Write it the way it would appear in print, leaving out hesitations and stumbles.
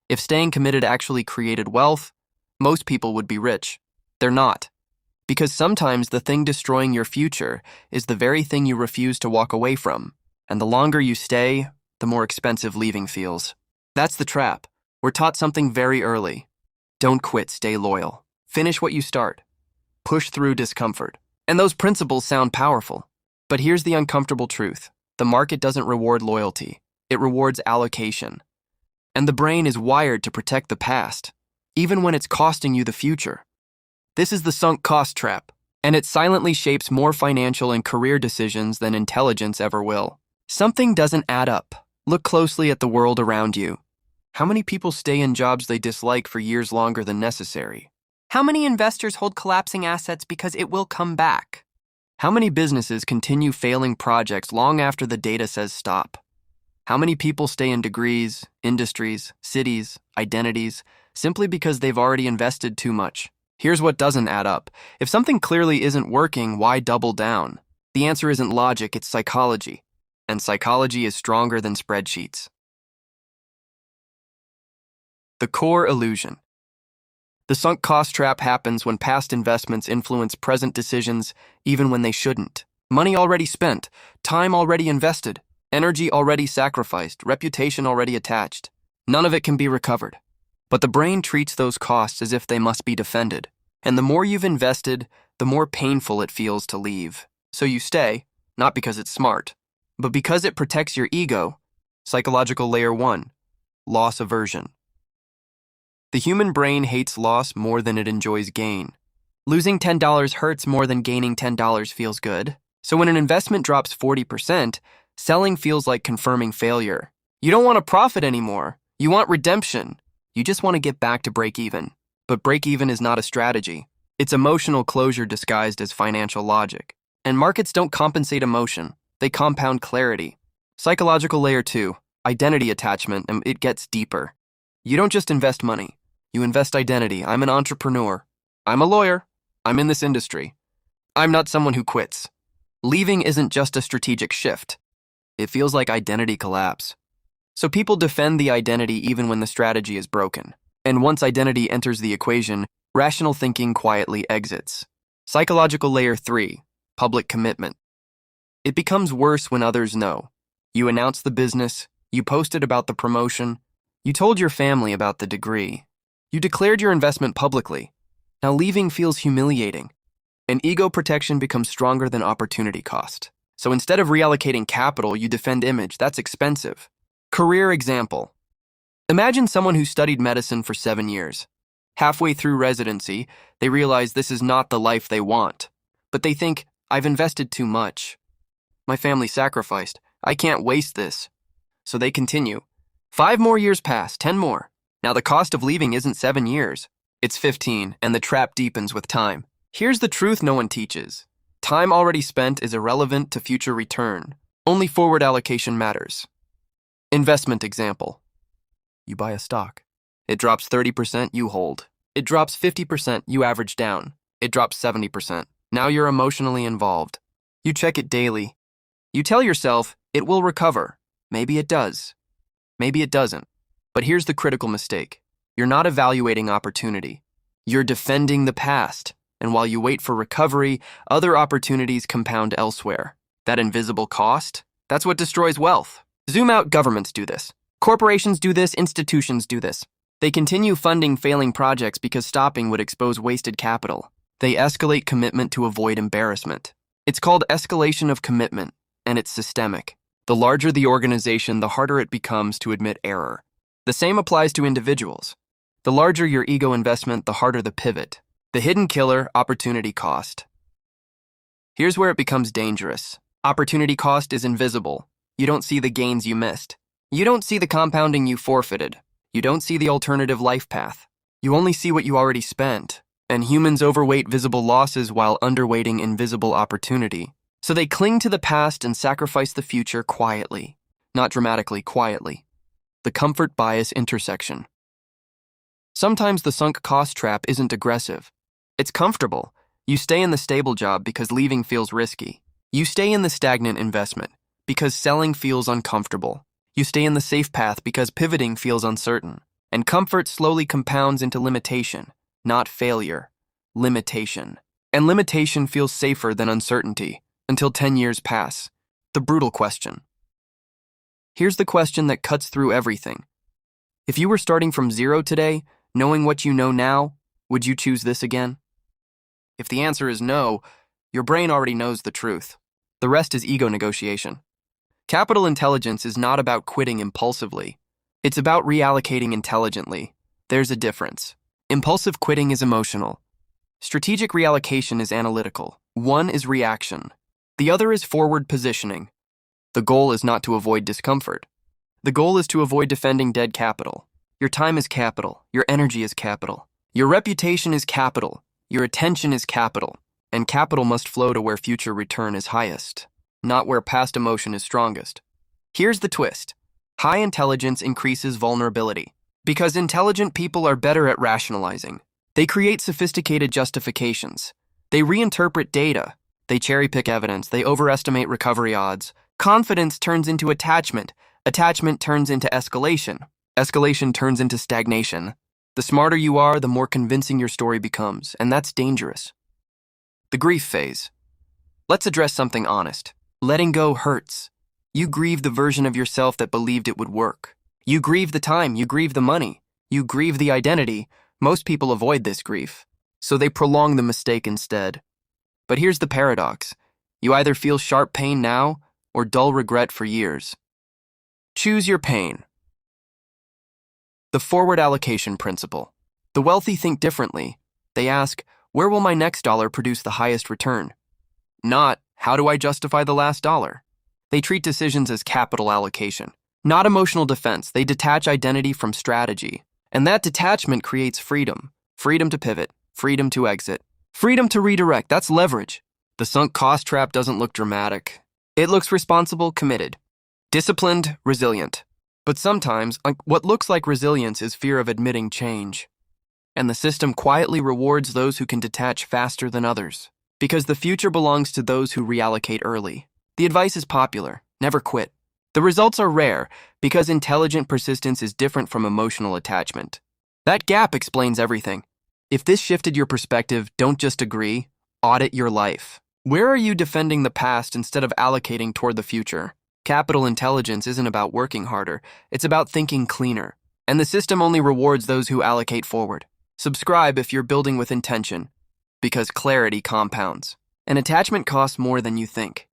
If staying committed actually created wealth, most people would be rich. They're not. Because sometimes the thing destroying your future is the very thing you refuse to walk away from. And the longer you stay, the more expensive leaving feels. That's the trap. We're taught something very early. Don't quit, stay loyal. Finish what you start. Push through discomfort. And those principles sound powerful. But here's the uncomfortable truth. The market doesn't reward loyalty. It rewards allocation. And the brain is wired to protect the past, even when it's costing you the future. This is the sunk cost trap, and it silently shapes more financial and career decisions than intelligence ever will. Something doesn't add up. Look closely at the world around you. How many people stay in jobs they dislike for years longer than necessary? How many investors hold collapsing assets because it will come back? How many businesses continue failing projects long after the data says stop? How many people stay in degrees, industries, cities, identities, simply because they've already invested too much? Here's what doesn't add up. If something clearly isn't working, why double down? The answer isn't logic, it's psychology. And psychology is stronger than spreadsheets. The core illusion. The sunk cost trap happens when past investments influence present decisions even when they shouldn't. Money already spent, time already invested, energy already sacrificed, reputation already attached. None of it can be recovered. But the brain treats those costs as if they must be defended. And the more you've invested, the more painful it feels to leave. So you stay, not because it's smart, but because it protects your ego. Psychological layer 1, loss aversion. The human brain hates loss more than it enjoys gain. Losing $10 hurts more than gaining $10 feels good. So when an investment drops 40%, selling feels like confirming failure. You don't want to profit anymore. You want redemption. You just want to get back to break even. But break even is not a strategy. It's emotional closure disguised as financial logic. And markets don't compensate emotion. They compound clarity. Psychological layer 2, identity attachment, and it gets deeper. You don't just invest money. You invest identity. I'm an entrepreneur. I'm a lawyer. I'm in this industry. I'm not someone who quits. Leaving isn't just a strategic shift. It feels like identity collapse. So people defend the identity even when the strategy is broken. And once identity enters the equation, rational thinking quietly exits. Psychological layer 3, public commitment. It becomes worse when others know. You announced the business, you posted about the promotion, you told your family about the degree. You declared your investment publicly. Now leaving feels humiliating. And ego protection becomes stronger than opportunity cost. So instead of reallocating capital, you defend image. That's expensive. Career example. Imagine someone who studied medicine for 7 years. Halfway through residency, they realize this is not the life they want. But they think, I've invested too much. My family sacrificed. I can't waste this. So they continue. 5 more years pass, 10 more. Now the cost of leaving isn't 7 years. It's 15, and the trap deepens with time. Here's the truth no one teaches. Time already spent is irrelevant to future return. Only forward allocation matters. Investment example. You buy a stock. It drops 30%, you hold. It drops 50%, you average down. It drops 70%. Now you're emotionally involved. You check it daily. You tell yourself, it will recover. Maybe it does. Maybe it doesn't. But here's the critical mistake. You're not evaluating opportunity. You're defending the past. And while you wait for recovery, other opportunities compound elsewhere. That invisible cost, that's what destroys wealth. Zoom out, governments do this. Corporations do this, institutions do this. They continue funding failing projects because stopping would expose wasted capital. They escalate commitment to avoid embarrassment. It's called escalation of commitment, and it's systemic. The larger the organization, the harder it becomes to admit error. The same applies to individuals. The larger your ego investment, the harder the pivot. The hidden killer, opportunity cost. Here's where it becomes dangerous. Opportunity cost is invisible. You don't see the gains you missed. You don't see the compounding you forfeited. You don't see the alternative life path. You only see what you already spent. And humans overweight visible losses while underweighting invisible opportunity. So they cling to the past and sacrifice the future quietly. Not dramatically, quietly. The comfort bias intersection. Sometimes the sunk cost trap isn't aggressive. It's comfortable. You stay in the stable job because leaving feels risky. You stay in the stagnant investment because selling feels uncomfortable. You stay in the safe path because pivoting feels uncertain. And comfort slowly compounds into limitation, not failure. Limitation. And limitation feels safer than uncertainty until 10 years pass. The brutal question. Here's the question that cuts through everything. If you were starting from zero today, knowing what you know now, would you choose this again? If the answer is no, your brain already knows the truth. The rest is ego negotiation. Capital intelligence is not about quitting impulsively. It's about reallocating intelligently. There's a difference. Impulsive quitting is emotional. Strategic reallocation is analytical. One is reaction. The other is forward positioning. The goal is not to avoid discomfort. The goal is to avoid defending dead capital. Your time is capital. Your energy is capital. Your reputation is capital. Your attention is capital. And capital must flow to where future return is highest, not where past emotion is strongest. Here's the twist. High intelligence increases vulnerability. Because intelligent people are better at rationalizing. They create sophisticated justifications. They reinterpret data. They cherry-pick evidence. They overestimate recovery odds. Confidence turns into attachment. Attachment turns into escalation. Escalation turns into stagnation. The smarter you are, the more convincing your story becomes, and that's dangerous. The grief phase. Let's address something honest. Letting go hurts. You grieve the version of yourself that believed it would work. You grieve the time, you grieve the money, you grieve the identity. Most people avoid this grief, so they prolong the mistake instead. But here's the paradox. You either feel sharp pain now or dull regret for years. Choose your pain. The forward allocation principle. The wealthy think differently. They ask, where will my next dollar produce the highest return? Not, how do I justify the last dollar? They treat decisions as capital allocation, not emotional defense. They detach identity from strategy. And that detachment creates freedom. Freedom to pivot, freedom to exit, freedom to redirect. That's leverage. The sunk cost trap doesn't look dramatic. It looks responsible, committed, disciplined, resilient. But sometimes, what looks like resilience is fear of admitting change. And the system quietly rewards those who can detach faster than others. Because the future belongs to those who reallocate early. The advice is popular, never quit. The results are rare because intelligent persistence is different from emotional attachment. That gap explains everything. If this shifted your perspective, don't just agree, audit your life. Where are you defending the past instead of allocating toward the future? Capital intelligence isn't about working harder, it's about thinking cleaner. And the system only rewards those who allocate forward. Subscribe if you're building with intention, because clarity compounds. And attachment costs more than you think.